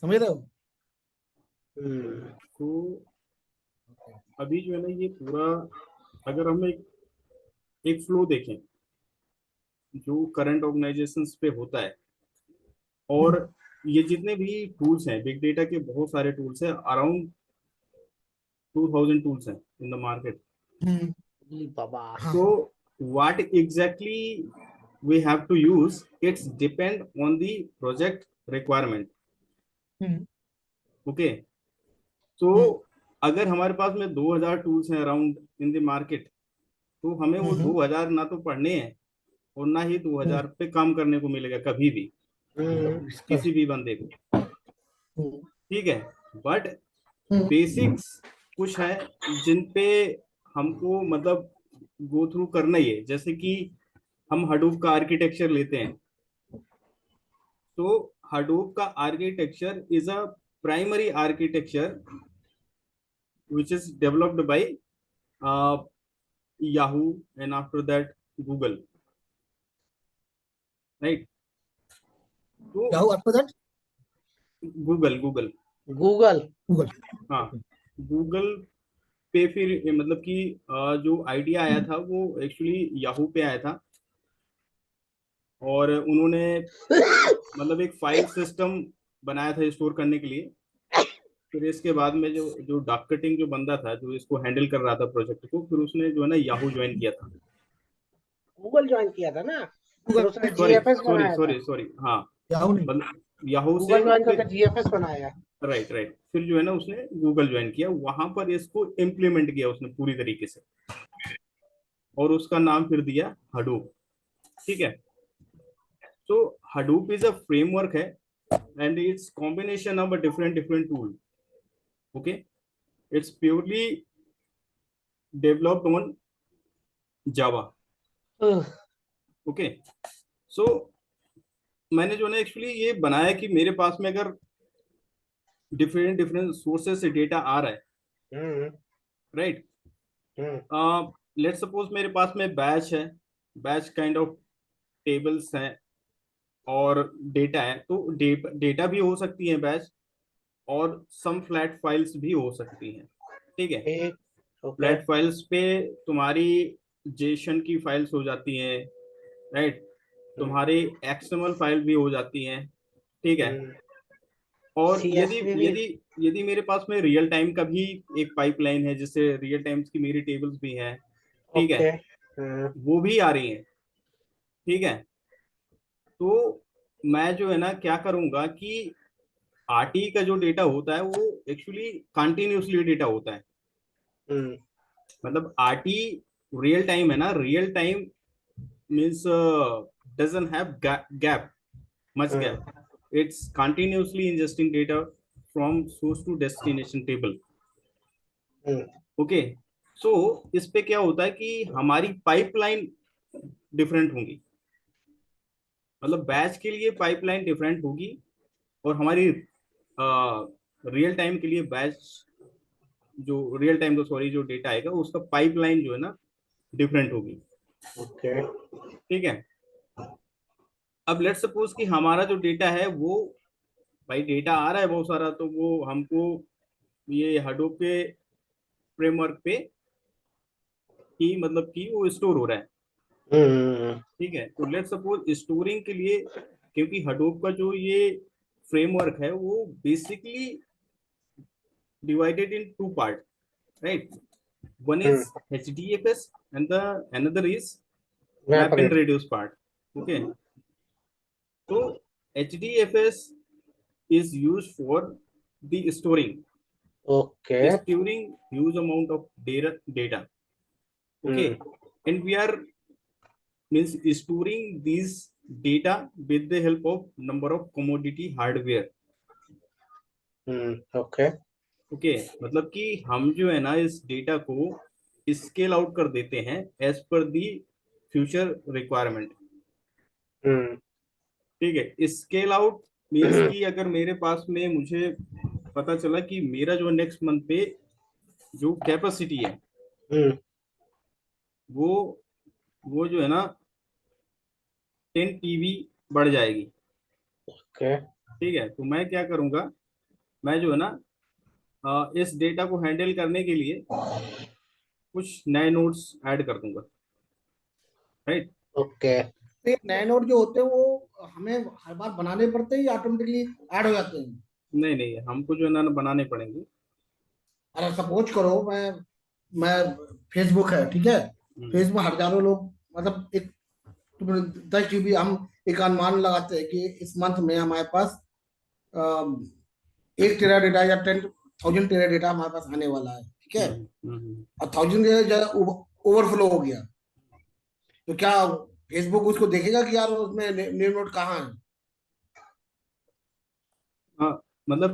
समझ रहे हो? तो अभी जो है ना ये पूरा, अगर हम एक फ्लो देखें जो करंट ऑर्गेनाइजेशंस पे होता है, और हम्म। ये जितने भी टूल्स हैं, बिग डेटा के बहुत सारे टूल्स हैं, अराउंड 2000 टूल्स हैं in the market. Hmm. Baba. So what exactly we have to use, it's depend on the project requirement. Hmm. Okay. तो हम्म। अगर हमारे पास में 2000 टूल्स हैं अराउंड इन द मार्केट, तो हमें वो हम्म। 2000 ना तो पढ़ने हैं और ना ही हम्म। 2000 पे काम करने को मिलेगा कभी भी, इसका। किसी भी बंदे को. हम्म। ठीक है. But hmm. बेसिक्स कुछ है जिन पे हमको मतलब गो थ्रू करना ही है. जैसे कि हम हडूप का आर्किटेक्चर लेते हैं, तो हडूप का architecture is a primary architecture which is developed by uh, Yahoo and after that Google, right? तो क्या हुआ after that? Google Google Google. Google. हाँ, गूगल पे फिर मतलब कि जो आइडिया आया था वो एक्चुअली याहू पे आया था, और उन्होंने मतलब एक फाइल सिस्टम बनाया था स्टोर करने के लिए. फिर इसके बाद में जो जो डॉक कटिंग जो बंदा था जो इसको हैंडल कर रहा था प्रोजेक्ट को, फिर उसने जो है ना याहू ज्वाइन किया था. गूगल ज्वाइन किया था ना, फिर गूगल। उसने सॉरी जीएफएस सॉरी बनाया था। सॉरी सॉरी, हाँ, याहू नहीं। मतलब याहू से गूगल ज्वाइन करके फिर, जीएफएस बनाया। राइट राइट, फिर जो है ना उसने गूगल ज्वाइन किया, वहां पर इसको इम्प्लीमेंट किया उसने पूरी तरीके से, और उसका नाम फिर दिया हडूप. ठीक है. तो हडूप इज अ फ्रेमवर्क है, and it's combination of a different different tool. Okay. It's purely developed on Java. Uh, okay. So मैंने जो है ना एक्चुअली ये बनाया कि मेरे पास में अगर डिफरेंट डिफरेंट सोर्सेस से डेटा आ रहा है, हम्म। राइट, हम्म। लेट सपोज मेरे पास में बैच है, बैच काइंड ऑफ टेबल्स हैं और डेटा है, तो डेटा भी हो सकती है बैच, और सम फ्लैट फाइल्स भी हो सकती हैं. ठीक है. ठीक। ओके। फ्लैट फाइल्स पे तुम्हारी जेसन की फाइल्स हो जाती हैं, राइट, तुम्हारी एक्सएमएल फाइल भी हो जाती हैं. ठीक है. और यदि सीएसवी भी। यदि यदि मेरे पास में रियल टाइम का भी एक पाइपलाइन है, जिससे रियल टाइम्स की मेरी टेबल्स भी हैं, ठीक है, ओके। वो भी आ रही हैं. ठीक है. तो मैं जो है ना क्या करूंगा कि आरटी का जो डेटा होता है वो एक्चुअली कंटिन्यूसली डेटा होता है. हम्म। मतलब आरटी रियल टाइम है ना, real time means doesn't have gap, much hmm. gap. It's continuously ingesting data from source to destination table. Hmm. Okay. So इस पे क्या होता है कि हमारी पाइपलाइन डिफरेंट होंगी. मतलब बैच के लिए पाइपलाइन डिफरेंट होगी, और हमारी रियल टाइम के लिए बैच, जो रियल टाइम का सॉरी जो डेटा आएगा उसका पाइपलाइन जो है ना डिफरेंट होगी. ओके। ठीक है. अब लेट्स सपोज कि हमारा जो डेटा है वो, भाई डेटा आ रहा है बहुत सारा, तो वो हमको ये हडूप के फ्रेमवर्क पे ही मतलब कि वो स्टोर हो रहा है. हम्म। ठीक है. तो लेट्स सपोज स्टोरिंग के लिए, क्योंकि हडूप का जो ये फ्रेमवर्क है वो basically divided into part, right. One is HDFS and the another is map map and रेट। reduce part. Okay. तो HDFS is used for the okay. storing huge amount of data. Hmm. Okay. And we are means storing these data with the help of number of commodity hardware. Okay. Okay. मतलब कि हम जो है ना इस data को scale out कर देते हैं as per the future requirement. हम्म। ठीक है. स्केल आउट मीन्स कि अगर मेरे पास में मुझे पता चला कि मेरा जो नेक्स्ट मंथ पे जो कैपेसिटी है हम्म। वो वो जो है ना 10 TB बढ़ जाएगी. ओके। ठीक है. तो मैं क्या करूंगा मैं जो है ना इस डेटा को हैंडल करने के लिए कुछ नए नोड्स ऐड कर दूंगा, राइट। ओके। तो ये नए नोड जो होते हैं वो हमें हर बार बनाने पड़ते हैं या ऑटोमेटिकली ऐड हो जाते हैं? नहीं नहीं, हमको जो है ना बनाने पड़ेंगे। अरे सपोज करो मैं फेसबुक है, ठीक है, हम्म, फेसबुक हजारों लोग, मतलब एक 10 GB, हम एक अनुमान लगाते हैं कि इस मंथ में हमारे पास 1 टेरा डेटा या 10,000 टेरा डेटा हमारे पास आने वाला है, ठीक है, और 1,000 ओवरफ्लो हो गया, तो क्या फेसबुक उसको देखेगा कि यार उसमें न्यू नोट कहाँ है? हाँ, मतलब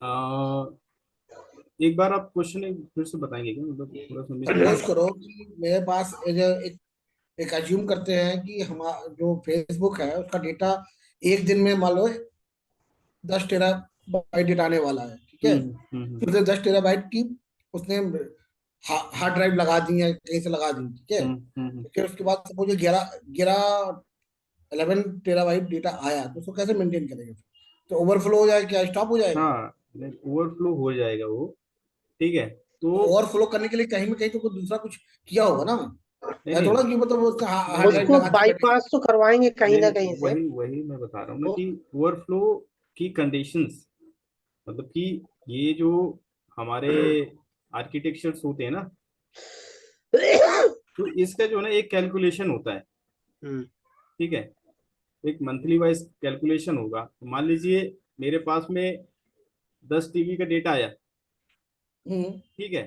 अ, एक बार आप क्वेश्चन फिर से बताएंगे क्या, मतलब थोड़ा सा मिस सपोज करो कि मेरे पास एक अज्यूम करते हैं कि हमारा जो फेसबुक है उसका डेटा एक दिन में मान लो 10 टेरा बाइट डेटा आने वाला है, ठीक है। हम्म हम्म तो उसे 10 टेराबाइट की उसने हार्ड ड्राइव लगा दी है, कहीं से लगा दी, ठीक है। हम्म हम्म फिर उसके बाद सपोज 11 टेराबाइट डेटा आया तो उसको कैसे मेंटेन करेंगे? तो ओवरफ्लो हो जाएगा, क्या स्टॉप हो जाएगा? हाँ, ओवरफ्लो हो जाएगा वो, ठीक है। तो ओवरफ्लो करने के लिए कहीं ना कहीं तो कुछ दूसरा कुछ किया होगा ना। नहीं ऐसा नहीं, थोड़ा कि मतलब उसका हार्ड ड्राइव उसको लगा के बैठे। बाईपास तो करवाएंगे कहीं नहीं ना नहीं, कहीं से। वही वही मैं बता रहा हूँ ना वो कि ओवरफ्लो की कंडीशंस, मतलब कि ये जो हमारे आर्किटेक्चर्स होते हैं ना, तो इसका जो है ना एक कैलकुलेशन होता है, हम्म ठीक है। एक मंथली वाइज कैलकुलेशन होगा। तो मान लीजिए मेरे पास में 10 TB का डेटा आया, हम्म ठीक है।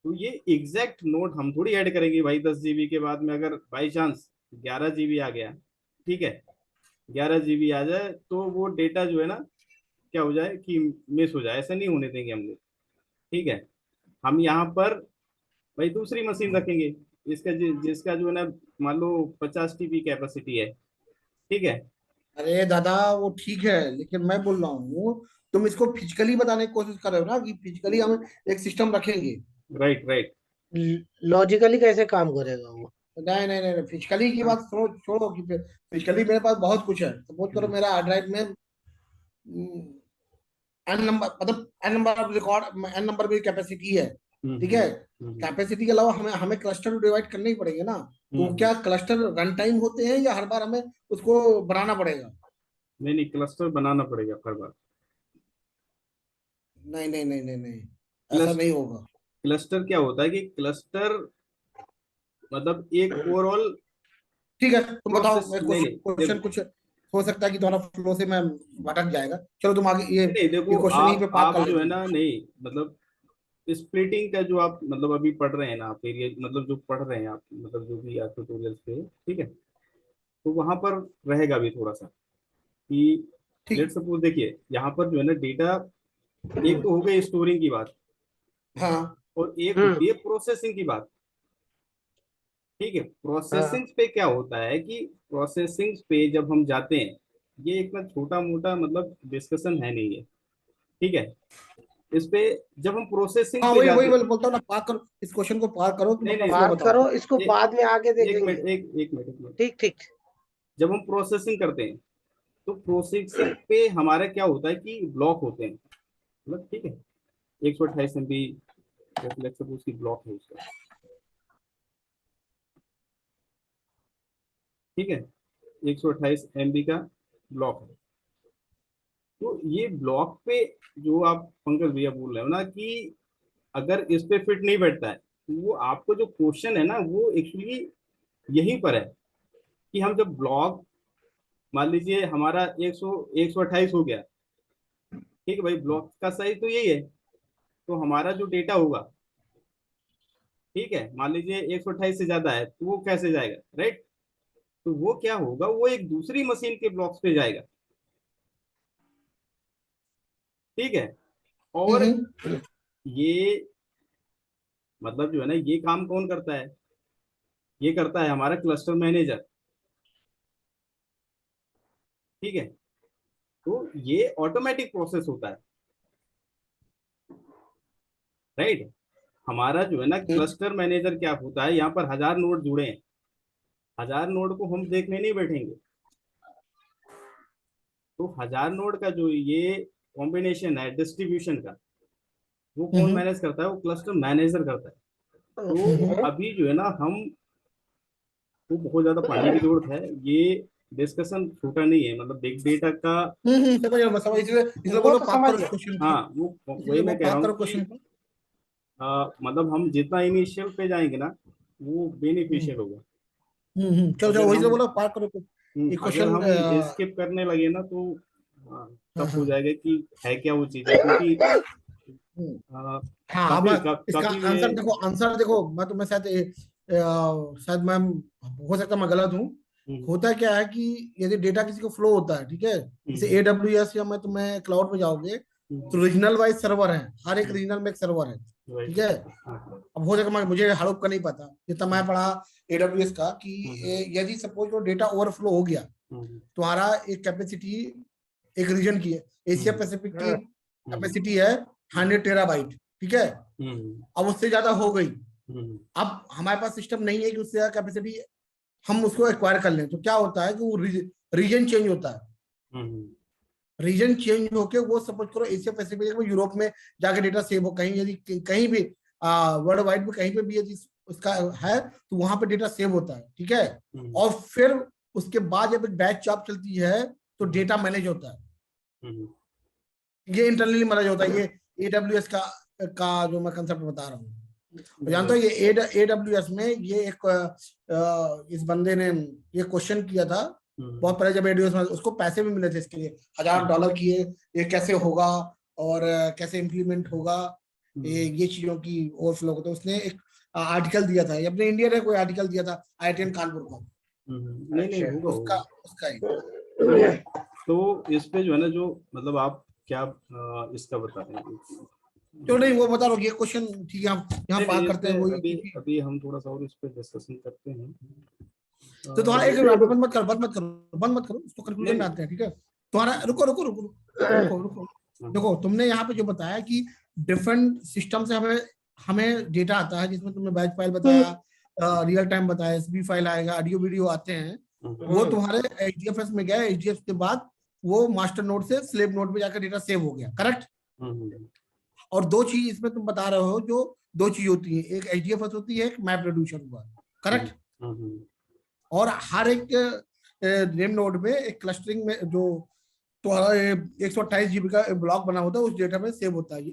तो ये एग्जैक्ट नोट हम थोड़ी ऐड करेंगे भाई, 10 GB के बाद में अगर बाई चांस 11 GB आ गया, ठीक है, 11 GB आ जाए तो वो डेटा जो है ना क्या हो जाए कि मिस हो जाए, ऐसा नहीं होने देंगे हम लोग, ठीक है। हम यहाँ पर भाई दूसरी मशीन रखेंगे, जिसका जो है ना मान लो 50 TB कैपेसिटी है, ठीक है। अरे दादा वो ठीक है, लेकिन मैं बोल रहा हूँ तुम इसको फिजिकली बताने की कोशिश कर रहे हो ना कि फिजिकली हम एक सिस्टम रखेंगे। Right right. लॉजिकली कैसे काम करेगा वो? नहीं नहीं नहीं, फिजिकली की बात छोड़ो छोड़ो कि फिजिकली मेरे पास बहुत कुछ है। सपोज करो हम्म मेरा हार्ड ड्राइव में एन नंबर, मतलब N number of record, N number की कैपेसिटी है, हम्म ठीक हम्म है। हम्म कैपेसिटी के अलावा हमें हमें क्लस्टर डिवाइड करने ही पड़ेंगे ना। तो हम्म। क्या क्लस्टर रन टाइम होते हैं या हर बार हमें उसको बनाना पड़ेगा? नहीं नहीं, क्लस्टर बनाना पड़ेगा हर बार। नहीं नहीं नहीं नहीं नहीं, ऐसा क्लस नहीं होगा। क्लस्टर क्या होता है कि क्लस्टर मतलब एक ओवरऑल ठीक है, तुम बताओ, प्रोसेस। मैं नहीं नहीं क्वेश्चन देखो, कुछ हो सकता है कि तुम्हारा फ्लो से मैं भटक जाएगा। चलो तुम आगे ये नहीं नहीं देखो, क्वेश्चन यहीं आप पे पार्क आप कर जो लेते है हैं। ना, नहीं मतलब स्प्लिटिंग का जो आप मतलब अभी पढ़ रहे हैं ना आप, ये मतलब जो पढ़ रहे हैं आप, मतलब जो भी आप ट्यूटोरियल्स पे, ठीक है, तो वहां पर रहेगा भी थोड़ा सा कि ठीक। लेट सपोज देखिए यहाँ पर जो है ना डेटा, एक तो हो गई स्टोरिंग की बात, हाँ और एक हम्म होती है प्रोसेसिंग की बात, ठीक है। हाँ प्रोसेसिंग पे क्या होता है कि प्रोसेसिंग पे जब हम जाते हैं, ये इतना छोटा मोटा मतलब डिस्कशन है नहीं है, ठीक है। इस पे जब हम प्रोसेसिंग हाँ, पे वही वही जाते, मैं बोलता हूँ ना, पार करो इस क्वेश्चन को, पार करो, तुम नहीं अपना नहीं, फ्लो पार बताओ। करो, इसको एक बाद में आगे एक देखेंगे। मिनट, एक मिनट। ठीक ठीक। जब हम प्रोसेसिंग करते हैं तो प्रोसेसिंग पे हमारा क्या होता है कि ब्लॉक होते हैं, मतलब ठीक है, 128 MB उसकी ब्लॉक है उसका, ठीक है, 128 MB का ब्लॉक है। तो ये ब्लॉक पे जो आप पंकज भैया बोल रहे हो ना कि अगर इस पे फिट नहीं बैठता है, तो वो आपको जो क्वेश्चन है ना वो एक्चुअली यहीं पर है कि हम जब ब्लॉक, मान लीजिए हमारा 128 हो गया, ठीक है भाई, ब्लॉक का साइज तो यही है, तो हमारा जो डेटा होगा, ठीक है, मान लीजिए 128 से ज्यादा है तो वो कैसे जाएगा, राइट। तो वो क्या होगा, वो एक दूसरी मशीन के ब्लॉक्स पे जाएगा, ठीक है। और हम्म। ये मतलब जो है ना ये काम कौन करता है, ये करता है हमारा क्लस्टर मैनेजर, ठीक है। तो ये ऑटोमेटिक प्रोसेस होता है, राइट। हमारा जो है ना हम्म। क्लस्टर मैनेजर क्या होता है, यहाँ पर 1000 नोड जुड़े हैं, 1000 नोड को हम देखने नहीं बैठेंगे। तो 1000 नोड का जो ये कॉम्बिनेशन है डिस्ट्रीब्यूशन का, वो कौन मैनेज करता है? वो क्लस्टर मैनेजर करता है। तो अभी जो है ना, हम को बहुत ज्यादा पढ़ने की जरूरत है। ये डिस्कशन छोटा नहीं है, मतलब बिग डेटा का। समझ रहा हूँ, समझ, इसलिए वो बोलो तो पार्क समझ करो गया। क्वेश्चन को, हाँ, वो वही इसलिए वो मैं कह रहा पार्क हूँ करो कि क्वेश्चन को। मतलब हम जितना इनिशियल पे जाएंगे ना, वो बेनिफिशियल होगा। चलो चलो, अगर वही से हम बोलो पार्क करो ये अगर क्वेश्चन। हम स्किप करने लगे ना, तो हाँ तब हो हाँ जाएगा कि है क्या वो चीजें, क्योंकि हम्म, अ, हाँ, काफी इसका काफी मैं आंसर देखो, मैं तुम्हें शायद मैं, हो सकता है मैं गलत हूँ। हम्म, होता क्या है कि यदि डेटा किसी को फ्लो होता है, ठीक है, जैसे हम्म, AWS या मैं तुम्हें क्लाउड में जाओगे, हम्म, तो रीजनल वाइज सर्वर है, हर एक रीजनल में एक सर्वर है, राइट, ठीक है। हाँ, अब हो सके मुझे हड़प का नहीं पता, जितना मैं पढ़ा AWS का, कि हम्म, यदि सपोज वो डेटा ओवरफ्लो हो गया, हम्म, तुम्हारा एक कैपेसिटी, एक रीजन की है, एशिया हम्म, पैसिफिक की हाँ, कैपेसिटी है 100 टेराबाइट, ठीक है। हम्म, अब उससे ज्यादा हो गई, हम्म, अब हमारे पास सिस्टम नहीं है कि उससे ज्यादा कैपेसिटी हम उसको एक्वायर कर लें, तो क्या होता है कि वो रीजन चेंज होता है। हम्म, रीजन चेंज होके वो सपोज करो एशिया पैसिफिक में, यूरोप में जाके डेटा सेव हो, कहीं यदि कहीं भी वर्ल्ड वाइड में कहीं पे भी यदि उसका है, तो वहां पे डेटा सेव होता है, ठीक है। हम्म, और फिर उसके बाद जब एक बैच जॉब चलती है, तो हम्म, डेटा मैनेज होता है, हम्म, ये इंटरनली मैनेज होता है, ये AWS का जो मैं कंसेप्ट बता रहा हूँ। और जानते हो, राइट, ये AWS में ये एक इस बंदे ने ये क्वेश्चन किया था बहुत पहले, जब AWS में उसको पैसे भी मिले थे इसके लिए, $1000 किए, ये कैसे होगा और कैसे इम्प्लीमेंट होगा, ये चीजों की ओवरफ्लो को। तो उसने एक आर्टिकल दिया था, ये अपने इंडिया ने कोई आर्टिकल दिया था IIT कानपुर को, नहीं नहीं, अच्छा। होगा उसका होगा। उसका ही। तो इस पे जो है ना, जो मतलब आप क्या इसका बता रहे हैं? तो नहीं, वो बता रहा हूँ, ये क्वेश्चन ठीक है, हम यहाँ नहीं पार नहीं, इस करते पे हैं वही, अभी क्योंकि अभी हम थोड़ा सा और इस पे डिस्कशन करते हैं। तो तुम्हारा एक नहीं बंद मत करो, उसको कंक्लूजन में नहीं, आते हैं, ठीक है। तुम्हारा रुको रुको रुको रुको रुको, देखो तुमने यहाँ पे जो बताया कि डिफरेंट सिस्टम से हमें हमें डेटा आता है, जिसमें तुमने बैच फाइल बताया, रियल टाइम बताया, SB फाइल आएगा, ऑडियो वीडियो आते हैं, वो तुम्हारे HDFS में गया, HDFS के बाद वो मास्टर नोड से स्लेव नोड में जाकर डेटा सेव हो गया, करेक्ट। और दो चीज इसमें तुम बता रहे हो, जो दो चीज होती है, एक HDFS होती है, एक मैप रेड्यूशन हुआ, करेक्ट। और हर एक रेम नोड में एक क्लस्टरिंग में जो तुम्हारा 128 GB का ब्लॉक बना होता है, उस डेटा में सेव होता है।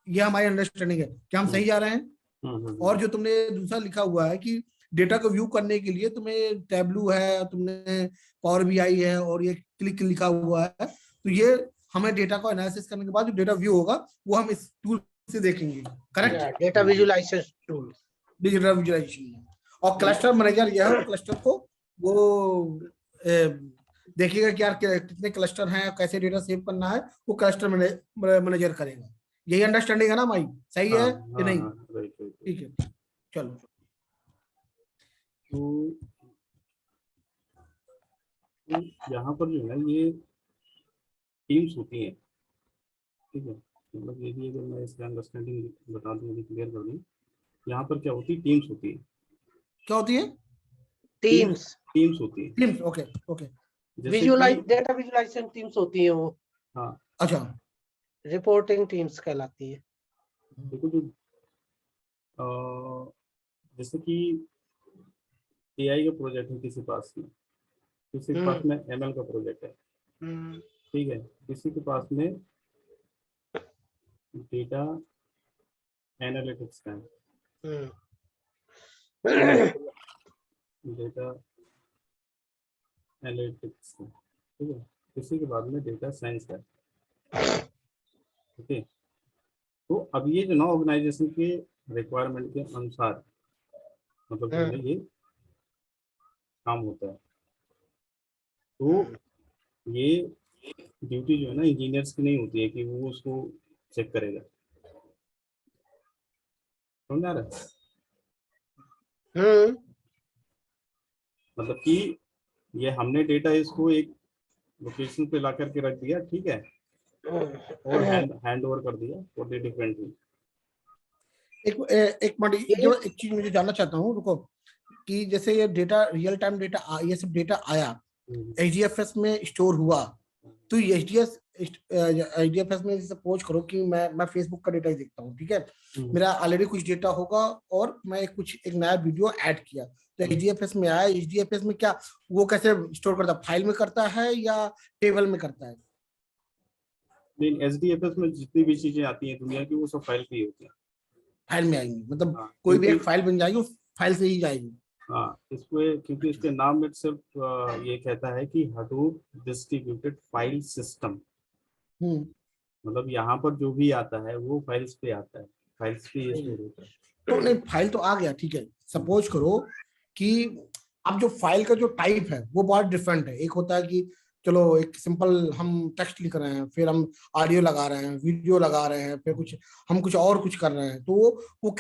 ये हमारी अंडरस्टैंडिंग है, क्या हम सही जा रहे हैं। और जो तुमने दूसरा लिखा हुआ है कि डेटा को व्यू करने के लिए तुम्हें टैबलू है, तुमने पावर BI है, और ये क्लिक लिखा हुआ है, तो ये हमें डेटा को एनालिसिस करने के बाद जो डेटा व्यू होगा, वो हम इस टूल से देखेंगे, correct. Data visualization tool. Digital visualization, और क्लस्टर मैनेजर यह है, वो क्लस्टर को वो देखेगा कि यार कितने क्लस्टर हैं, कैसे डेटा सेव करना है, वो क्लस्टर मैनेजर करेगा। यही अंडरस्टैंडिंग है ना भाई, सही हाँ है हाँ कि नहीं। हाँ, राइट राइट। ठीक है, चलो। तो यहाँ पर जो है, ये टीम्स होती हैं, ठीक है। मतलब ये भी अगर मैं इसका अंडरस्टैंडिंग बता दूँ, अभी क्लियर कर दूँ, यहाँ पर क्या होती है? टीम्स होती है। क्या होती है? Teams teams. टीम्स होती है, टीम्स, ओके ओके। जैसे कि डेटा विजुलाइजेशन टीम्स होती है वो, हाँ, अच्छा। रिपोर्टिंग टीम्स कहलाती है। देखो जो जैसे कि AI का प्रोजेक्ट है किसी पास में, किसी के पास में ML का प्रोजेक्ट है, ठीक है, किसी के पास में डेटा एनालिटिक्स का है, डेटा एनालिटिक्स का, ठीक है, किसी के बाद में डेटा साइंस का, ओके। तो अब ये जो ना ऑर्गेनाइजेशन के रिक्वायरमेंट के अनुसार, मतलब जो है ये काम होता है। तो ये ड्यूटी जो है ना, इंजीनियर्स की नहीं होती है कि वो उसको चेक करेगा, समझ आ रहा है? मतलब कि ये हमने डेटा इसको एक लोकेशन पे ला करके रख दिया, ठीक है, और हैंड ओवर कर दिया फॉर द डिफरेंट। एक मिनट, जो एक चीज मुझे जानना चाहता हूँ, रुको, कि जैसे ये डेटा रियल टाइम डेटा, ये सब डेटा आया HDFS में स्टोर हुआ, तो HDFS में सपोज करो कि मैं फेसबुक का डेटा ही देखता हूँ, ठीक है, मेरा ऑलरेडी कुछ डेटा होगा और मैं एक नया वीडियो ऐड किया तो HDFS में आया, HDFS में क्या वो कैसे स्टोर करता है, फाइल में करता है या टेबल में करता है? लेकिन HDFS में जितनी भी चीजें आती हैं दुनिया की वो सब फाइल पे ही होती हैं। फाइल में आएंगी, मतलब हाँ, कोई भी एक क्योंकि फाइल बन जाएगी, उस फाइल से ही जाएगी। हाँ इसमें क्योंकि इसके नाम में सिर्फ ये कहता है कि हडूप डिस्ट्रीब्यूटेड फाइल सिस्टम, मतलब यहाँ पर जो भी आता है वो फाइल्स पे आता है, फाइल्स पे ये स्टोर होता है। तो नहीं, फाइल तो आ गया, ठीक है, सपोज करो कि अब जो फाइल का जो टाइप है वो बहुत डिफरेंट है। एक होता है कि चलो एक सिंपल हम टेक्स्ट लिख रहे हैं, फिर हम ऑडियो लगा रहे हैं, वीडियो लगा रहे हैं, फिर हम कुछ और कुछ कर रहे हैं, तो वो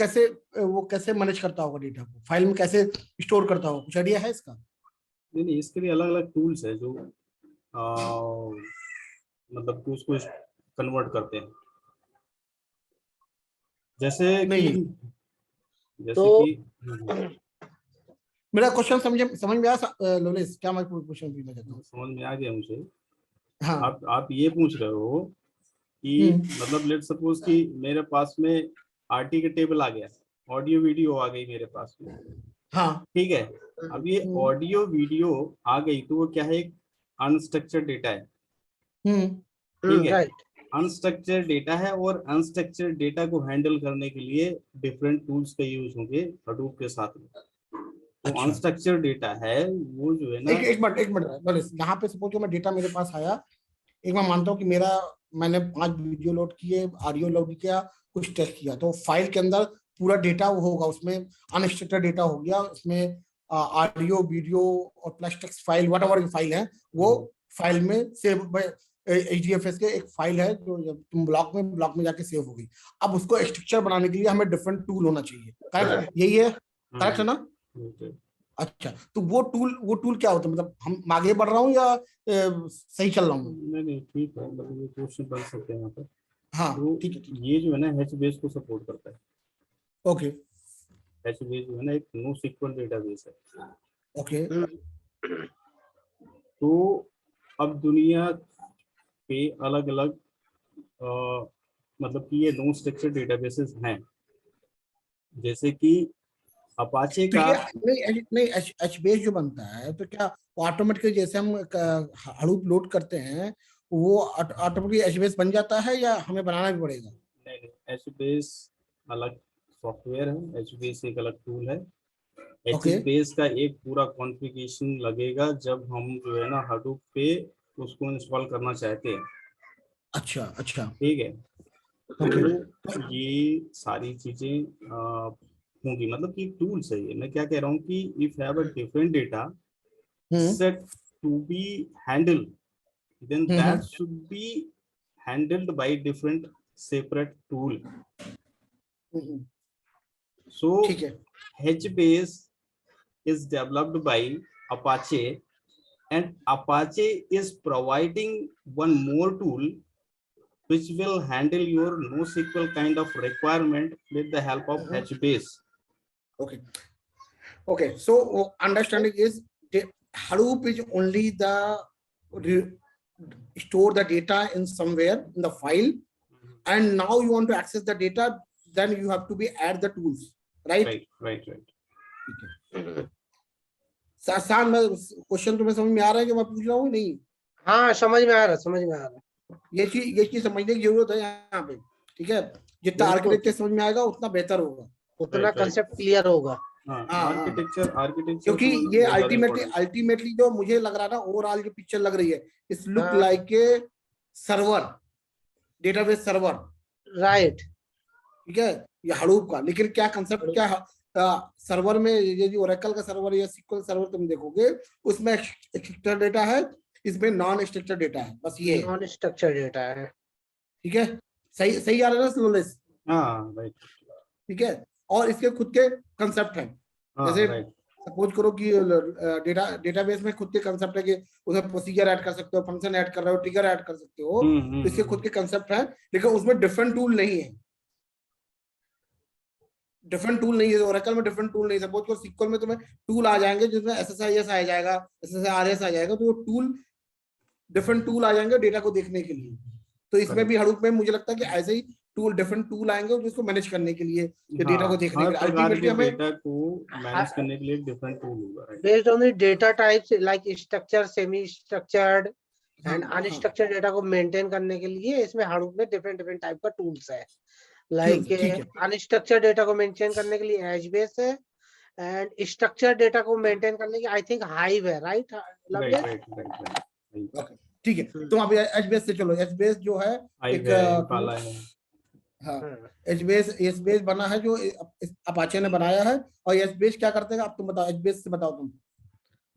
कैसे मैनेज करता होगा डेटा को, फाइल में कैसे स्टोर करता होगा, कुछ आइडिया है इसका? नहीं, इसके लिए अलग अलग टूल्स है जो मतलब कि उसको कन्वर्ट करते हैं, जैसे नहीं, कि तो मेरा क्वेश्चन समझ में आया लोलेश? क्या मैं क्वेश्चन पूछना चाहता हूँ? समझ में आ गया मुझे। हाँ। आप ये पूछ रहे हो कि मतलब लेट सपोज कि मेरे पास में आरटी के टेबल आ गया, ऑडियो वीडियो आ गई मेरे पास में, हाँ। ठीक है। अब ये ऑडियो वीडियो आ गई तो वो क्या है, एक अनस्ट्रक्चर्ड डेटा है, ठीक है, राइट। अनस्ट्रक्चर्ड डेटा है और अनस्ट्रक्चर्ड डेटा को हैंडल करने के लिए डिफरेंट टूल्स का यूज होंगे हडूप के साथ में। तो अच्छा, अनस्ट्रक्चर्ड डेटा है वो जो है ना, एक मिनट लोलेश, यहाँ पे सपोज कि मैं डेटा मेरे पास आया, एक मैं मानता हूँ कि मैंने 5 वीडियो लोड किए, ऑडियो लोड किया, कुछ टेस्ट किया, तो फाइल के अंदर पूरा डेटा वो होगा, उसमें अनस्ट्रक्चर्ड डेटा हो गया, उसमें ऑडियो वीडियो और plus text file what ever file है वो फाइल में सेव, HDFS के एक फाइल है जो जब तुम ब्लॉक में जाके सेव हो गई। अब उसको स्ट्रक्चर बनाने के लिए हमें डिफरेंट टूल होना चाहिए, करेक्ट? यही है, करेक्ट है ना? अच्छा, तो वो टूल क्या होता है, मतलब हम आगे बढ़ रहा हूँ या सही चल रहा हूँ? नहीं ठीक है, मतलब ये क्वेश्चन बन सकते हैं यहाँ पर। हाँ, तो ठीक है। ये जो है ना HBase को सपोर्ट करता है। ओके। HBase जो है ना एक नो सीक्वल डेटाबेस है। ओके। तो अब दुनिया पे अलग अलग मतलब कि ये नो स्ट्रक्चर्ड डेटाबेसेस हैं, जैसे कि अपाचे तो का। ये नहीं HBase जो बनता है तो क्या ऑटोमेटिकली जैसे हम हडूप लोड करते हैं वो ऑटोमेटिकली HBase बन जाता है या हमें बनाना भी पड़ेगा? नहीं, HBase अलग सॉफ्टवेयर है, HBase एक अलग टूल है। ओके। HBase का एक पूरा कॉन्फ़िगरेशन लगेगा जब हम जो है ना हडूप पे उसको इंस्टॉल करना चाहते हैं, अच्छा, अच्छा। ठीक है। ओके। तो ये सारी चीजें होंगी, मतलब कि टूल्स है ये। मैं क्या कह रहा हूँ कि if have a different data set to be handled, then that should be handled by different separate tool. So ठीक है। HBase is developed by Apache, and Apache is providing one more tool which will handle your NoSQL kind of requirement with the help of HBase. Okay. Okay, so understanding is Hadoop is only the store the data in somewhere in the file, and now you want to access the data, then you have to be add the tools, right? Right. शान, मैं question तुम्हें समझ में आ रहा है जो मैं पूछ रहा हूँ? नहीं, हाँ समझ में आ रहा। ये चीज समझने की जरूरत है यहाँ पे, ठीक है? जितना आर्किटेक्चर समझ में आएगा उतना बेहतर होगा, उतना कंसेप्ट क्लियर होगा। आर्किटेक्चर क्योंकि ये अल्टीमेटली जो मुझे लग रहा है ना, ओवरऑल जो पिक्चर लग रही है, इस look like a server, database server, right. ठीक है, ये हडूप का। लेकिन क्या कंसेप्ट क्या सर्वर में, ये जो ओरेकल का सर्वर या SQL सर्वर तुम देखोगे उसमें स्ट्रक्चर डेटा है, इसमें नॉन स्ट्रक्चर डेटा है, बस ये नॉन स्ट्रक्चर डेटा है। ठीक है, सही आ रहा है ना स्लोलेस? राइट। ठीक है, और इसके खुद के कंसेप्ट हैं, जैसे सपोज करो कि डेटाबेस में खुद के कंसेप्ट है कि उसमें प्रोसीजर ऐड कर सकते हो, फंक्शन ऐड कर रहे हो, ट्रिगर ऐड कर सकते हो, तो इसके खुद के कंसेप्ट है, लेकिन उसमें डिफरेंट टूल नहीं है, ओरेकल में डिफरेंट टूल नहीं है। सपोज करो SQL में तुम्हें टूल आ जाएंगे जिसमें SSIS आ जाएगा, SSRS आ जाएगा, तो वो टूल डिफरेंट टूल आ जाएंगे डेटा को देखने के लिए। तो इसमें भी हडूप में मुझे लगता है कि ऐसे ही डिफरेंट टूल आएंगे जिसको मैनेज करने के लिए, डेटा को देखने हर के लिए। प्रकार अल्टीमेटली के हमें डेटा को मैनेज करने के लिए एक डिफरेंट टूल होगा, right? based on the data types like structured, semi structured and हाँ, unstructured data को मेंटेन करने के लिए इसमें Hadoop में डिफरेंट डिफरेंट टाइप का टूल्स है। ठीक लाइक है। अनस्ट्रक्चर्ड डेटा को मेंटेन करने के लिए HBase है एंड स्ट्रक्चर्ड डेटा को मेंटेन करने के लिए आई थिंक हाइव है, right? Right right right. Okay, ठीक है। तो अभी एचबीएस से चलो। एचबीएस जो है एक काला है। हाँ, एचबीएस बना है जो अपाचे ने बनाया है। और एचबीएस क्या करते हैं आप तुम बताओ, एचबीएस से बताओ तुम।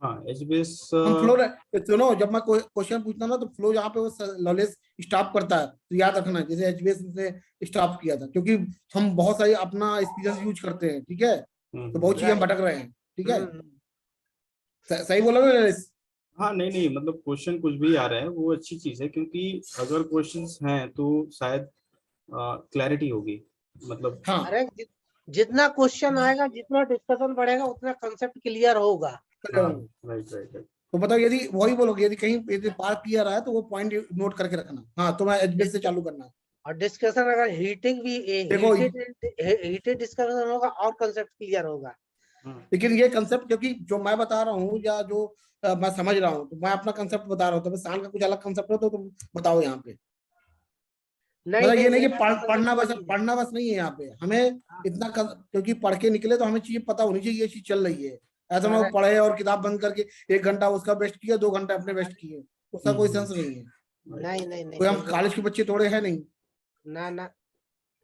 हाँ, एचबीएस हम फ्लो सुनो, जब मैं कोई क्वेश्चन पूछता ना तो फ्लो यहाँ पे वो नॉलेज स्टॉप करता है, तो याद रखना जैसे एचबीएस ने स्टॉप किया था, क्योंकि हम बहुत सारी अपना एक्सपीरियंस यूज करते हैं, ठीक है? तो बहुत चीजें हम भटक रहे हैं, ठीक है? सही बोला मैंने? हाँ, नहीं मतलब क्वेश्चन कुछ भी आ रहा है वो अच्छी चीज है, क्योंकि अगर क्वेश्चंस हैं तो शायद क्लैरिटी होगी, मतलब। हाँ, अरे जितना क्वेश्चन आएगा, जितना डिस्कशन बढ़ेगा, उतना कंसेप्ट क्लियर होगा। राइट। तो बताओ, यदि वही बोलोगे, यदि कहीं यदि पार क्लियर है तो वो पॉइंट नोट करके रखना। हाँ, तो मैं एचबीएस से चालू करना है। और डिस्कशन अगर हीटिंग भी देखो, हीटेड डिस्कशन होगा और कंसेप्ट क्लियर होगा। लेकिन ये कंसेप्ट क्योंकि जो मैं बता रहा हूँ या जो मैं समझ रहा हूँ, तो मैं अपना कंसेप्ट बता रहा हूँ, तो शान का कुछ अलग कंसेप्ट हो तो तुम बताओ यहाँ पे। मतलब ये नहीं कि पढ़ना बस नहीं है यहाँ पे हमें इतना क्योंकि पढ़ के निकले तो हमें चीजें पता होनी चाहिए ये चीज चल रही है। ऐसा ना पढ़े और किताब बंद करके 1 घंटा उसका वेस्ट किया, 2 घंटे अपने वेस्ट किए, उसका कोई सेंस नहीं है। नहीं कोई हम कॉलेज के बच्चे थोड़े हैं नहीं। ना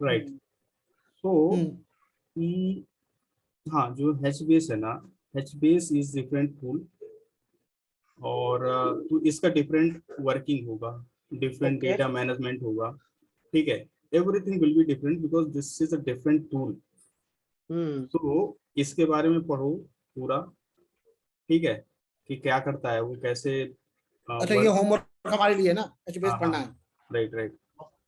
राइट। तो हाँ, जो HBase है ना, HBase इज डिफरेंट टूल, और तो इसका डिफरेंट वर्किंग होगा, डिफरेंट डेटा मैनेजमेंट होगा, ठीक है? Everything will be different because this is a different tool. तो इसके बारे में पढ़ो पूरा, ठीक है, कि क्या करता है वो, कैसे अच्छा, ये होमवर्क हमारे लिए ना, एचबीएस पढ़ना है। राइट।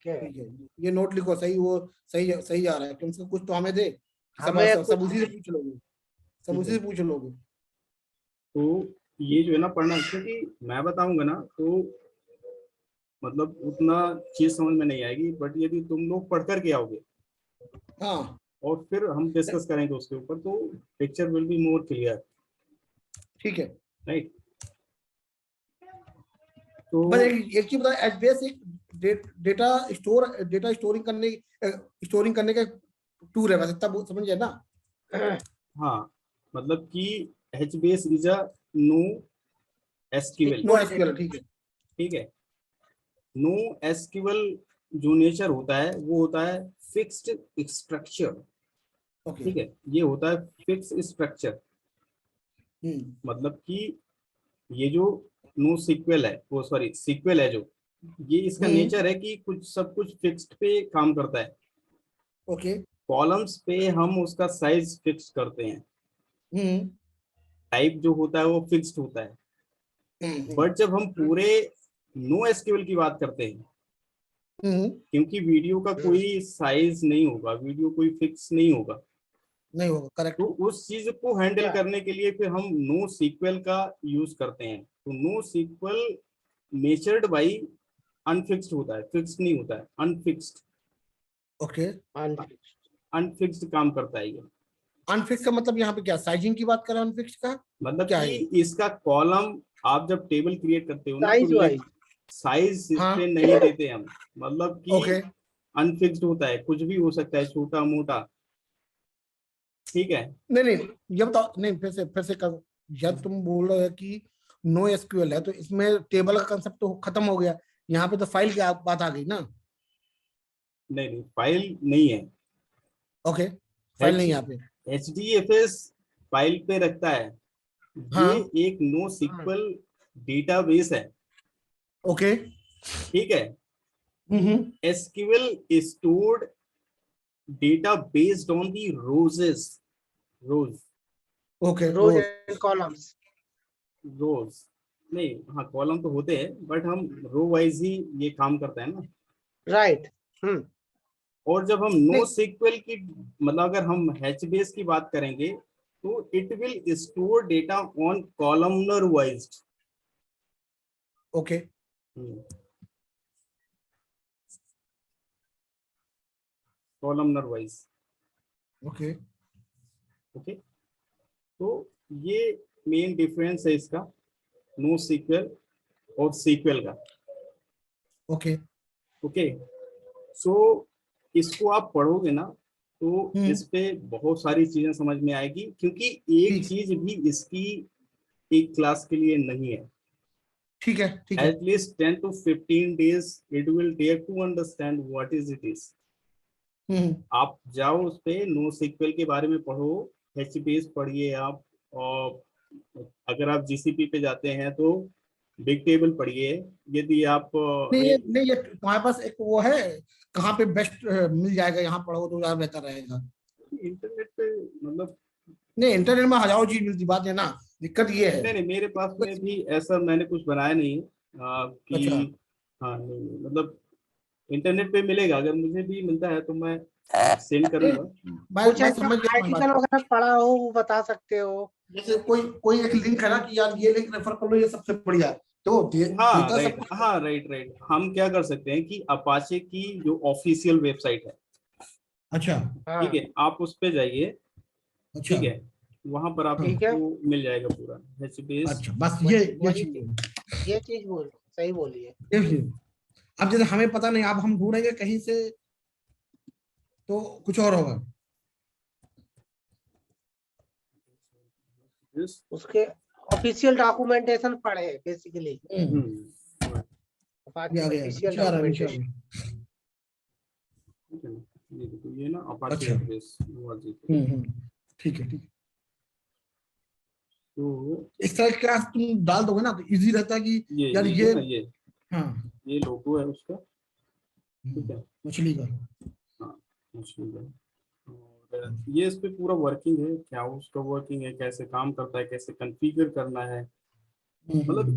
ठीक है, ये नोट लिखो। सही, वो सही जा रहा है। कम से कम कुछ तो हमें दे। सब उसी से पूछ लोगे, सब उसी से पूछ लोगे। तो ये जो है ना पढ़ना, क्योंकि मैं बताऊंगा ना तो मतलब उतना चीज समझ में नहीं आएगी, बट यदि तुम लोग पढ़ कर के आओगे हाँ, और फिर हम डिस्कस करेंगे उसके ऊपर, तो picture will be more clear, ठीक है। राइट? तो बस एक चीज बता, एचबीएस एक डेटा स्टोरिंग करने का टूल है, बस इतना समझ गए ना? हाँ, मतलब कि HBase is a no SQL, no SQL, ठीक है। ठीक है? नो एसक्यूएल जो नेचर होता है वो होता है फिक्स्ड स्ट्रक्चर, ठीक है? ये होता है फिक्स स्ट्रक्चर, मतलब कि ये जो नो सीक्वल है, वो सॉरी सीक्वल है, जो ये इसका नेचर है कि सब कुछ फिक्स्ड पे काम करता है। ओके, कॉलम्स पे हम उसका साइज फिक्स करते हैं, टाइप जो होता है वो फिक्स्ड होता है, बट जब हम पूरे नो एसक्यूएल की बात करते हैं, क्योंकि वीडियो का कोई साइज नहीं होगा, वीडियो कोई फिक्स नहीं होगा, करेक्ट। तो उस चीज को हैंडल करने के लिए फिर हम नो सीक्वल का यूज करते हैं। तो नो सीक्वल नेचर्ड बाई अनफिक्स्ड होता है, फिक्स्ड नहीं होता है, अनफिक्स्ड। ओके, अनफिक्स्ड काम करता है ये। अनफिक्स का मतलब यहाँ पे क्या साइजिंग की बात कर रहे हैं? अनफिक्स का मतलब क्या कि है? इसका कॉलम आप जब टेबल क्रिएट करते हो ना, साइज तो वाइज साइज इस हाँ, पे नहीं देते हम, मतलब कि ओके। अनफिक्स्ड होता है, कुछ भी हो सकता है, छोटा मोटा, ठीक है? नहीं, ये बताओ। नहीं, फिर से कर। जब तुम बोल रहे हो कि नो एसक्यूएल है तो इसमें टेबल का कंसेप्ट तो खत्म हो गया, यहाँ पे तो फाइल की बात आ गई ना? नहीं, फाइल नहीं है। ओके, फाइल नहीं है यहाँ पे। HDFS फाइल पे रखता है, ये हाँ, एक नो सीक्वल डेटाबेस है, ओके। ठीक है? SQL stored data based on the rows, okay, rows and columns. Rows नहीं, हाँ कॉलम तो होते हैं, बट हम रो वाइज ही ये काम करता है ना, राइट। और जब हम नो सीक्वल की, मतलब अगर हम HBase की बात करेंगे, तो it will store data on columnar wise, okay, columnar wise. Okay okay, तो ये मेन डिफरेंस है इसका नो सीक्वल और सीक्वल का। ओके ओके, सो इसको आप पढ़ोगे ना तो इस पे बहुत सारी चीजें समझ में आएगी, क्योंकि एक ठीक चीज भी इसकी एक क्लास के लिए नहीं है। ठीक है ठीक है। At least 10 to 15 days it will take to understand what is it is. आप जाओ उस पे नो सीक्वल के बारे में पढ़ो, HBase पढ़िए आप, और अगर आप GCP पे जाते हैं तो बिग टेबल पढ़िए। यदि आप नहीं ये तुम्हारे पास एक वो है कहाँ पे बेस्ट मिल जाएगा, यहाँ पढ़ो तो ज्यादा बेहतर रहेगा। इंटरनेट पे मतलब नहीं इंटरनेट में हजारों चीज मिलती, बात है ना, दिक्कत ये है। नहीं मेरे पास में भी ऐसा मैंने कुछ बनाया नहीं है कि अच्छा हाँ नहीं मतलब इंटरनेट पे मिलेगा, अगर मुझे भी मिलता है तो मैं सेंड करूंगा। कुछ मैं ऐसा समझ गया तुम्हारी आर्टिकल बात। वगैरह पढ़ा हो वो बता सकते हो। जैसे कोई कोई एक लिंक है ना कि यार ये लिंक रेफर कर लो, ये सबसे बढ़िया है, तो हाँ देता सब राइट, कुछ। हाँ राइट, हम क्या कर सकते हैं कि अपाचे की जो ऑफिशियल वेबसाइट है, अच्छा ठीक है, आप उस पे जाइए, अच्छा ठीक है, वहां पर ठीक है। आपको मिल जाएगा पूरा HBase। अच्छा बस ये वही चीज है। ये चीज बोल सही बोली है। ये चीज। अब जैसे हमें पता नहीं, अब हम ढूंढेंगे कहीं से तो कुछ और होगा। उसके ऑफिशियल डॉक्यूमेंटेशन पढ़े बेसिकली, ये आ गया, ऑफिशियल नीचे आ रहा है, नीचे आ डॉक्यूमेंटेशन। रहा। ये देखो ये ना अपाचे अच्छा। HBase ठीक है ठीक है। तो इस तरह का तुम डाल दोगे ना तो इजी रहता है कि यार ये ये। ना हाँ ये लोगो है उसका, ठीक है, मछली का। हाँ मशीन है। और ये इस पे पूरा वर्किंग है, क्या उसका वर्किंग है, कैसे काम करता है, कैसे कॉन्फ़िगर करना है, मतलब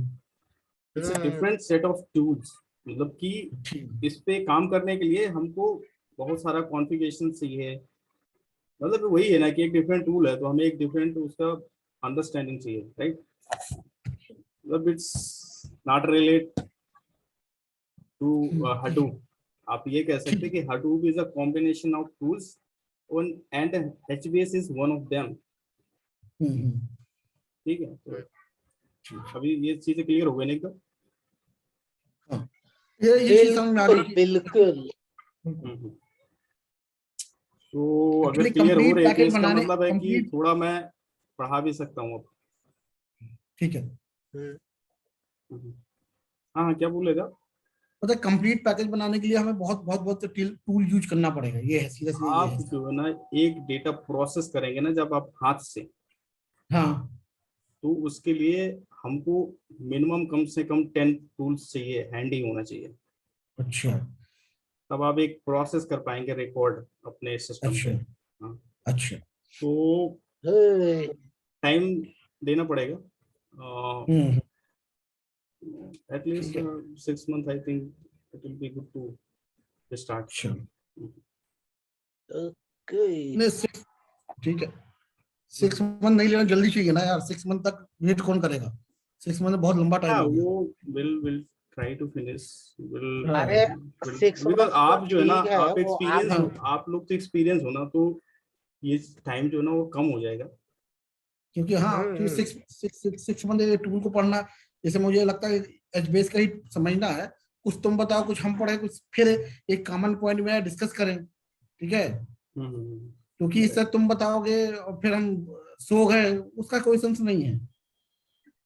it's a different set of tools. मतलब कि ठीक। इस पे काम करने के लिए हमको बहुत सारा कॉन्फ़िगरेशन चाहिए। मतलब वही है ना कि एक डिफरेंट टूल है तो हमें एक डिफरेंट उसका अंडरस्टैंडिंग चाहिए, राइट। मतलब it's not relate to Hadoop। आप ये कह सकते हैं कि Hadoop is a combination of tools and HBase is one of them। ठीक है, तो अभी ये चीजें क्लियर हो गई ना एकदम। ये चीज समझ में आ बिल्कुल गई। बिल्कुल। तो अगर एक्चुअली क्लियर हो कंप्लीट रहे हैं तो पैकेज इसका बनाने, मतलब है कि कंप्लीट। थोड़ा मैं पढ़ा भी सकता हूँ अब। ठीक है। हाँ हाँ क्या बोलेगा। मतलब कंप्लीट पैकेज बनाने के लिए हमें बहुत बहुत बहुत टूल यूज करना पड़ेगा, ये है सीधा सीधा ये आप है। जो है ना एक डेटा प्रोसेस करेंगे ना जब आप हाथ से, हाँ तो उसके लिए हमको मिनिमम कम से कम 10 टूल्स चाहिए, हैंडी होना चाहिए, अच्छा तब आप एक प्रोसेस कर पाएंगे रिकॉर्ड अपने सिस्टम पे। अच्छा हाँ, अच्छा। तो हे, टाइम देना पड़ेगा, हम्म। एटलीस्ट ठीक है। 6 months I think it will be good to start. अच्छा ओके। नहीं ठीक है। 6 मंथ नहीं लेना, जल्दी चाहिए ना यार, 6 मंथ तक वेट कौन करेगा, 6 मंथ बहुत लंबा टाइम हाँ हो गया। वो will try to finish will अरे हाँ 6 मंथ बिकॉज तो आप जो है ना ठीक है, आप वो आप एक्सपीरियंस हो, हाँ। आप लोग तो एक्सपीरियंस हो ना, तो ये टाइम जो है ना वो कम हो जाएगा। क्योंकि हाँ क्योंकि हम्म। 6 मंथ ये टूल को पढ़ना, जैसे मुझे लगता है एचबीएस का ही समझना है। कुछ तुम बताओ, कुछ हम पढ़े, कुछ फिर एक कॉमन पॉइंट में डिस्कस करें, ठीक है। क्योंकि इससे तुम बताओगे और फिर हम सो गए, उसका कोई सेंस नहीं है।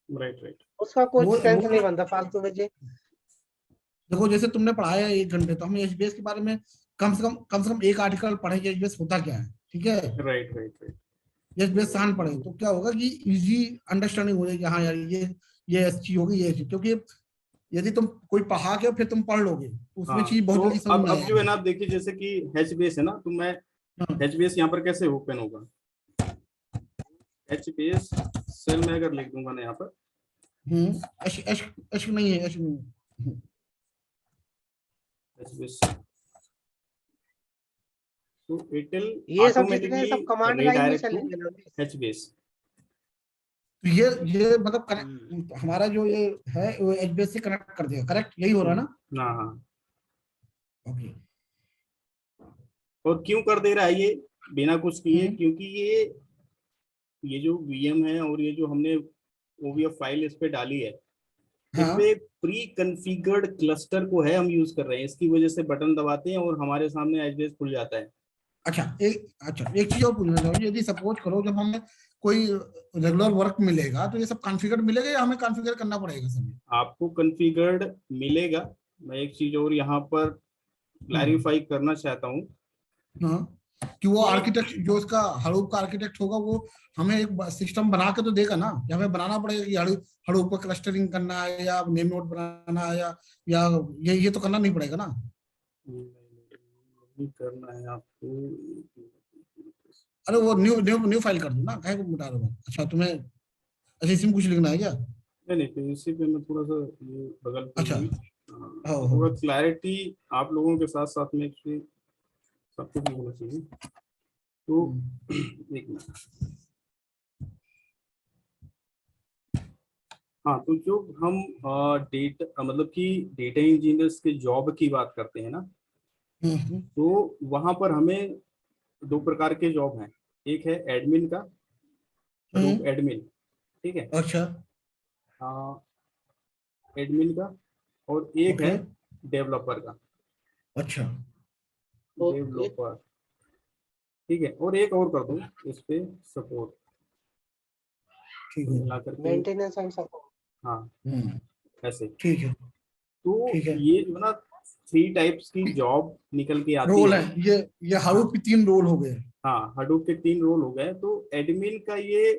Right right. उसका कुछ सेंस वो नहीं बनता फालतू में जी। देखो जैसे तुमने पढ़ाया 1 घंटे, तो हम एचबीएस के बारे में कम से कम एक आर्टिकल पढ़े कि एचबीएस होता क्या है, ठीक है। Right right right. एचबीएस सान पढ़े तो क्या होगा कि इजी अंडरस्टैंडिंग हो जाएगी, हाँ यार ये चीज होगी, ये चीज। क्योंकि यदि तुम कोई पढ़ा के फिर तुम पढ़ लोगे तो उसमें हाँ चीज बहुत तो जल्दी समझ में अब जो है आएगी। ना आप देखिए जैसे कि HBase है ना, तो मैं हाँ। HBase यहाँ पर कैसे ओपन होगा, HBase सेल में अगर लिख दूंगा ना यहाँ पर एश एश एश नहीं है, एश नहीं है। HBase, तो इट विल ये सब जितने ऑटोमेटिकली सब कमांड लाइन में रीडायरेक्ट टू चलेंगे ना। HBase। तो ये मतलब हमारा जो ये है वो HBase से कनेक्ट कर देगा, करेक्ट? यही हो रहा है ना? हाँ हाँ। ओके। और क्यों कर दे रहा है ये बिना कुछ किए? हम्म। क्योंकि ये जो VM है और ये जो हमने OVF फाइल इस पे डाली है, इस हाँ। पे प्री कॉन्फ़िगर्ड क्लस्टर को है हम यूज कर रहे हैं। इसकी वजह से बटन दबाते हैं और हमारे सामने HBase खुल जाता है। अच्छा एक चीज और पूछना चाहूँ, यदि सपोज करो जब हमें कोई रेगुलर वर्क मिलेगा तो ये सब कॉन्फ़िगर मिलेगा या हमें कॉन्फ़िगर करना पड़ेगा सब? आपको कॉन्फ़िगर्ड मिलेगा। मैं एक चीज और यहाँ पर क्लैरिफाई करना चाहता हूँ हाँ, कि वो कि आर्किटेक्ट जो उसका हडूप का आर्किटेक्ट होगा वो हमें एक सिस्टम बना के तो देगा ना, या हमें बनाना पड़ेगा कि हडूप पर क्लस्टरिंग करना है या नेम नोड बनाना है या ये तो करना नहीं पड़ेगा ना? नहीं करना है आपको। अरे वो न्यू न्यू न्यू फाइल कर दो ना, काहे को मिटा रहे हो? अच्छा तुम्हें, अच्छा इसी में कुछ लिखना है क्या? नहीं नहीं, तो इसी पे मैं थोड़ा सा ये बगल पे अच्छा। भी हो थोड़ा क्लैरिटी आप लोगों के साथ साथ में इसमें सबको भी होना चाहिए। तो एक मिनट। हाँ, तो जो हम डेटा मतलब कि डेटा इंजीनियर्स के जॉब की बात करते हैं ना, तो वहां पर हमें दो प्रकार के जॉब हैं। एक है एडमिन का, हडूप एडमिन, ठीक है, अच्छा। एडमिन का। और एक है ओके। डेवलपर का, अच्छा। ओके। डेवलपर, ठीक है। और एक और कर दूं इस पे, सपोर्ट, ठीक है। मिला करके। Maintenance and support. हाँ, हम्म। ऐसे। ठीक है। तो ठीक है। ये जो ना 3 टाइप्स की जॉब निकल के आती रोल है। है ये हाँ हडूप की 3 रोल हो गए। हाँ, हडूप के 3 रोल हो गए। तो एडमिन का ये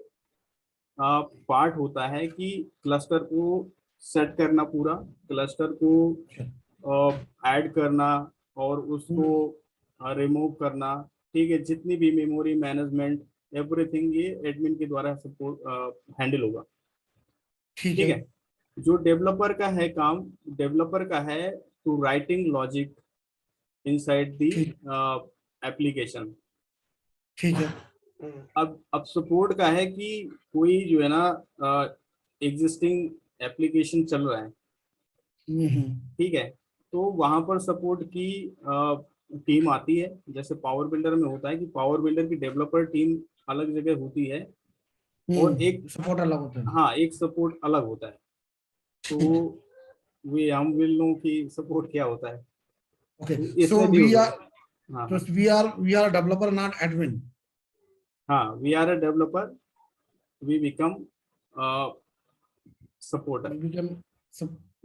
पार्ट होता है कि क्लस्टर को सेट करना, पूरा क्लस्टर को अच्छा। ऐड करना और उसको रिमूव करना, ठीक है। जितनी भी मेमोरी मैनेजमेंट, एवरीथिंग ये एडमिन के द्वारा सपोर्ट हैंडल होगा, ठीक ठीक है। है। जो डेवलपर का है काम, डेवलपर का है to writing logic inside the ठीक। एप्लीकेशन। ठीक है। अब सपोर्ट का है कि कोई जो है ना एग्जिस्टिंग एप्लीकेशन चल रहा है, हम्म। ठीक है। तो वहां पर सपोर्ट की टीम आती है। जैसे पावर बिल्डर में होता है कि पावर बिल्डर की डेवलपर टीम अलग जगह होती है, और एक, सपोर्ट अलग होता है। हाँ, एक सपोर्ट अलग होता है। तो ठीक है। वे हम विल नो कि सपोर्ट क्या होता है। ओके। तो सो इसमें भी हो वी आर, सकता है। हाँ so हाँ we are developer not admin. हाँ, we are a developer, we become supporter. We become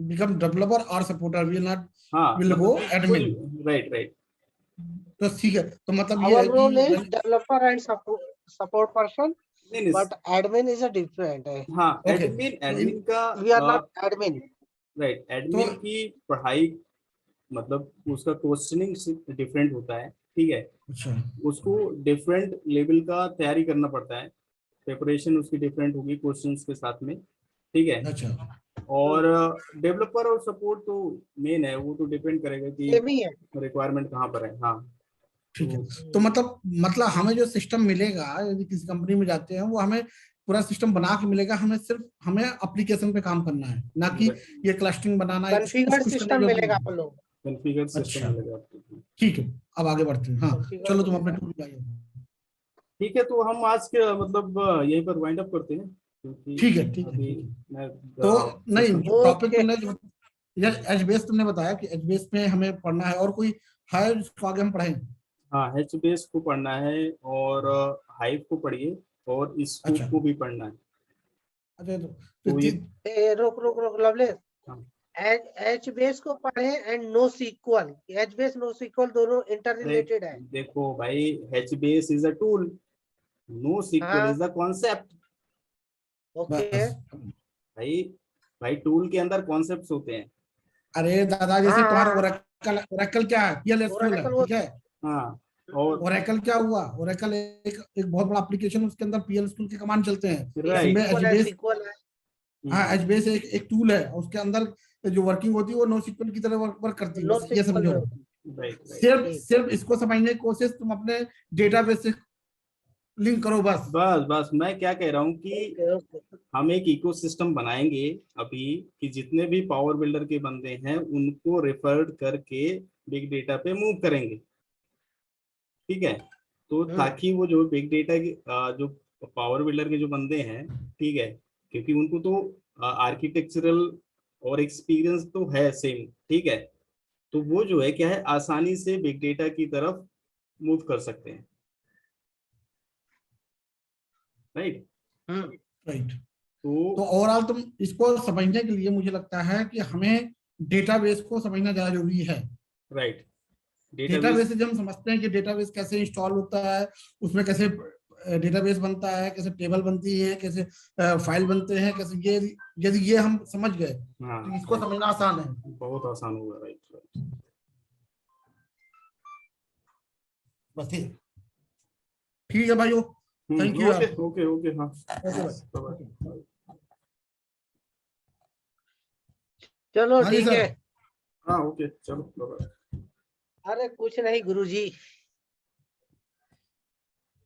become developer or supporter, we will not हाँ, will मतलब go कि कोई, admin. Right right. तो ठीक है, तो मतलब ये Our है कि role is developer and support person, नहीं नहीं, but admin is a different. हाँ, ओके एडमिन तो एडमिन का, We are not admin. Right, तो एडमिन की पढ़ाई मतलब उसका क्वेश्चनिंग डिफरेंट होता है, ठीक है। अच्छा। उसको डिफरेंट लेवल का तैयारी करना पड़ता है। प्रिपरेशन उसकी डिफरेंट होगी क्वेश्चंस के साथ में, ठीक है। अच्छा। और डेवलपर और सपोर्ट तो मेन है, वो तो डिपेंड करेगा कि Same ही है। रिक्वायरमेंट कहाँ पर है। हाँ, ठीक है। तो तो मतलब हमें जो सिस्टम मिलेगा यदि किसी कंपनी में जाते हैं वो हमें पूरा सिस्टम बना के मिलेगा, हमें एप्लीकेशन पे काम करना है, ना कि ये क्लस्टरिंग बनाना है, कॉन्फ़िगर कुछ करने की सिस्टम जरूरत मिलेगा नहीं अपन लोग। कॉन्फ़िगर है। सिस्टम अच्छा। मिलेगा आपको। ठीक है, अब आगे बढ़ते हैं। हाँ कॉन्फ़िगर चलो तुम अपने मिलेगा। टूल पे आइए। ठीक है, तो हम आज के मतलब यहीं पर वाइंड अप करते हैं, क्योंकि ठीक है। ठीक है। अभी ठीक है। मैं तो नहीं, सिस्टम। जो टॉपिक ओके। तुमने यार एचबीएस तुमने बताया कि एचबीएस में हमें पढ़ना है, और कोई है जिसको आगे हम पढ़ें? हाँ, HBase को पढ़ना है, और हाइव को पढ़िए, और अच्छा। स्कूप को भी पढ़ना है। अच्छा तो ये, रुक लवलेस। हाँ एच बेस को पढ़े and no sequel. H base no sequel दोनों इंटर रिलेटेड है। देखो भाई, HBase is a tool, no sequel हाँ। Is the concept. ओके। बस। भाई, भाई टूल के अंदर कॉन्सेप्ट्स होते हैं। अरे दादा, जैसे हाँ तुम्हारा हाँ। ओरेकल, ओरेकल क्या है? PL SQL है, ओरेकल वो। ठीक है। हाँ, और ओरेकल क्या हुआ? ओरेकल एक बहुत बड़ा एप्लीकेशन, उसके अंदर PL SQL के कमांड चलते हैं। राइट। इसमें सीक्वल है, एचबीएस, सीक्वल है। हाँ एचबीएस एक टूल है, उसके अंदर जो वर्किंग होती है वो NoSQL की तरह वर्क करती है, नो बस ये सीक्वल समझो। में होती राइट है। राइट। सिर्फ ठीक। सिर्फ इसको समझने की कोशिश तुम अपने डेटाबेस से लिंक करो बस। बस बस मैं क्या कह रहा हूँ कि Okay. हम एक इकोसिस्टम बनाएंगे अभी कि जितने भी पावर बिल्डर के बंदे हैं उनको रेफर्ड करके बिग डेटा पे मूव करेंगे, ठीक है। तो ताकि वो जो बिग डेटा की जो पावर बिल्डर के जो बंदे हैं, ठीक है, क्योंकि उनको तो आर्किटेक्चरल और एक्सपीरियंस तो है सेम, ठीक है, तो वो जो है क्या है आसानी से बिग डेटा की तरफ मूव कर सकते हैं, राइट। राइट। तो तो ओवरऑल तुम इसको समझने के लिए मुझे लगता है कि हमें डेटाबेस को समझना ज्यादा जरूरी है। राइट, डेटाबेस, डेटाबेस से जब हम समझते हैं कि डेटाबेस कैसे इंस्टॉल होता है, उसमें कैसे डेटाबेस बनता है, कैसे टेबल बनती है, कैसे फाइल बनते हैं, कैसे ये, यदि ये हम समझ गए हाँ तो इसको समझना आसान है। बहुत आसान होगा, राइट राइट। बस ठीक है भाइयों, थैंक यू ओके यार। ओके ओके, हाँ ओके भाई। बाय। चलो हाँ जी ठीक सर। है। हाँ ओके चलो बाय। अरे कुछ नहीं गुरुजी।